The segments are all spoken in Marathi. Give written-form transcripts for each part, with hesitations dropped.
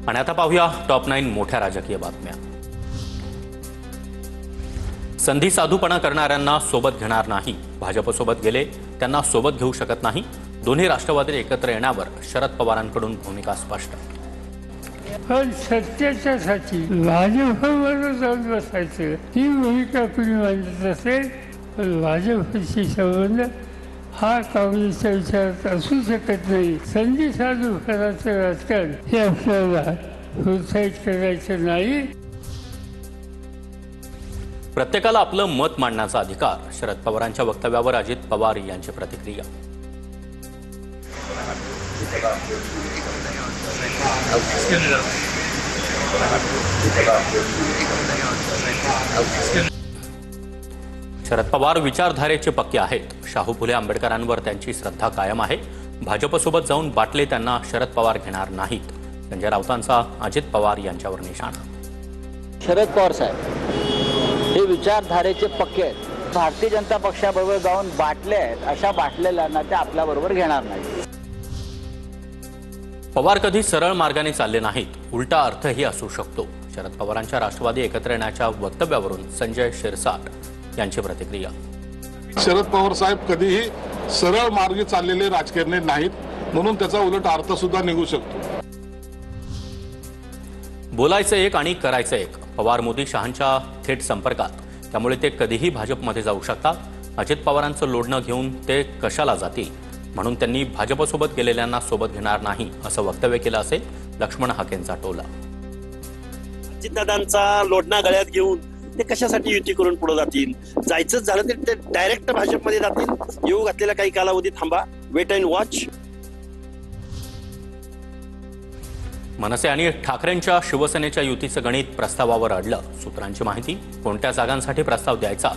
आणि आता पाहूया टॉप 9 मोठ्या राजकीय बातम्या। संधी साधूपणा करणाऱ्यांना सोबत घेणार नाही। भाजपसोबत गेले त्यांना सोबत घेऊ शकत नाही। दोन्ही राष्ट्रवादी एकत्र येण्यावर शरद पवारांकडून भूमिका स्पष्ट। पण सत्याच्यासाठी भाजपवर जाऊन बसायचं ही भूमिका कुणी मांडत असेल, पण भाजपशी संबंध हा काँग्रेसच्या विचारात असू शकत नाही। संधी साधूपणाचं राजकारण हे आपल्याला प्रोत्साहित करायचं नाही। प्रत्येकाला आपलं मत मांडण्याचा अधिकार, शरद पवारांच्या वक्तव्यावर अजित पवार यांची प्रतिक्रिया। शरद पवार विचारधारेचे पक्के आहेत। शाहू फुले आंबेडकरांवर त्यांची श्रद्धा कायम आहे। भाजपसोबत जाऊन बाटले त्यांना शरद पवार घेणार नाहीत। संजय राऊतांचा अजित पवार यांच्यावर निशाणा। शरद पवार साहेब हे विचारधारेचे पक्के आहेत। भारतीय जनता पक्षाबरोबर जाऊन बाटले आहेत, अशा बाटलेल्यांना ते आपल्याबरोबर घेणार नाहीत। पवार कधी सरळ मार्गाने चालले नाहीत, उलटा अर्थही असू शकतो। शरद पवारांच्या राष्ट्रवादी एकत्र येण्याच्या वक्तव्यावरून संजय शिरसाट यांची प्रतिक्रिया। शरद पवार साहेब कधीही सरळ मार्गे चाललेले राजकारणी नाहीत, म्हणून त्याचा उलट अर्थ सुद्धा निघू शकतो। बोलायचं एक आणि करायचं एक। पवार मोदी शहांच्या थेट संपर्कात, त्यामुळे ते कधीही भाजपमध्ये जाऊ शकतात। अजित पवारांचं लोढणं घेऊन ते कशाला जातील, म्हणून त्यांनी भाजपसोबत गेलेल्यांना सोबत घेणार नाही असं वक्तव्य केलं असेल लक्ष्मण हाकेंचा टोला। अजितदादांचा लोढणा गळ्यात घेऊन ते कशासाठी युती करून पुढे जातील? जायचंच झालं तर ते डायरेक्ट भाजपमध्ये जातील। येऊ घातलेला काही कालावधी थांबा, वेट अँड वॉच। मनसे आणि ठाकरेंच्या शिवसेनेच्या युतीचं गणित प्रस्तावावर अडलं। सूत्रांची माहिती। कोणत्या जागांसाठी प्रस्ताव द्यायचा,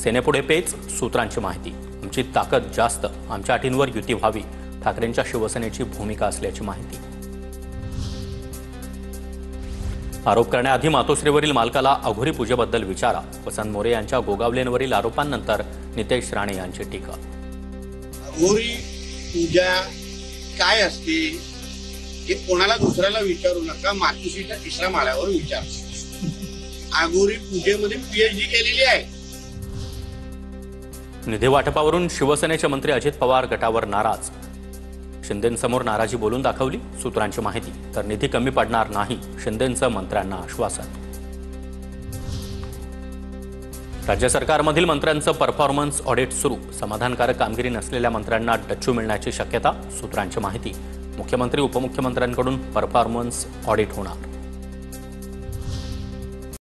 सेनेपुढे पेच। सूत्रांची माहिती। आमची ताकद जास्त, आमच्या अटींवर युती व्हावी, ठाकरेंच्या शिवसेनेची भूमिका असल्याची माहिती। आरोप करण्याआधी मातोश्रीवरील मालकाला अघोरी पूजेबद्दल विचारा। वसंत मोरे यांच्या गोगावलेंवरील आरोपांनंतर नितेश राणे यांची टीका। अघोरी पूजा काय असते हे कोणाला दुसऱ्याला विचारू नका, मातोश्रीच्या तिसऱ्या माळ्यावर विचार। अघोरी पूजेमध्ये PhD केलेली आहे। निधी वाटपावरून शिवसेनेचे मंत्री अजित पवार गटावर नाराज। शिंदेंसमोर नाराजी बोलून दाखवली। सूत्रांची माहिती। तर निधी कमी पडणार नाही, शिंदेंचं मंत्र्यांना आश्वासन। राज्य सरकारमधील मंत्र्यांचं परफॉर्मन्स ऑडिट सुरू। समाधानकारक कामगिरी नसलेल्या मंत्र्यांना डच्चू मिळण्याची शक्यता। सूत्रांची माहिती। मुख्यमंत्री उपमुख्यमंत्र्यांकडून परफॉर्मन्स ऑडिट होणार।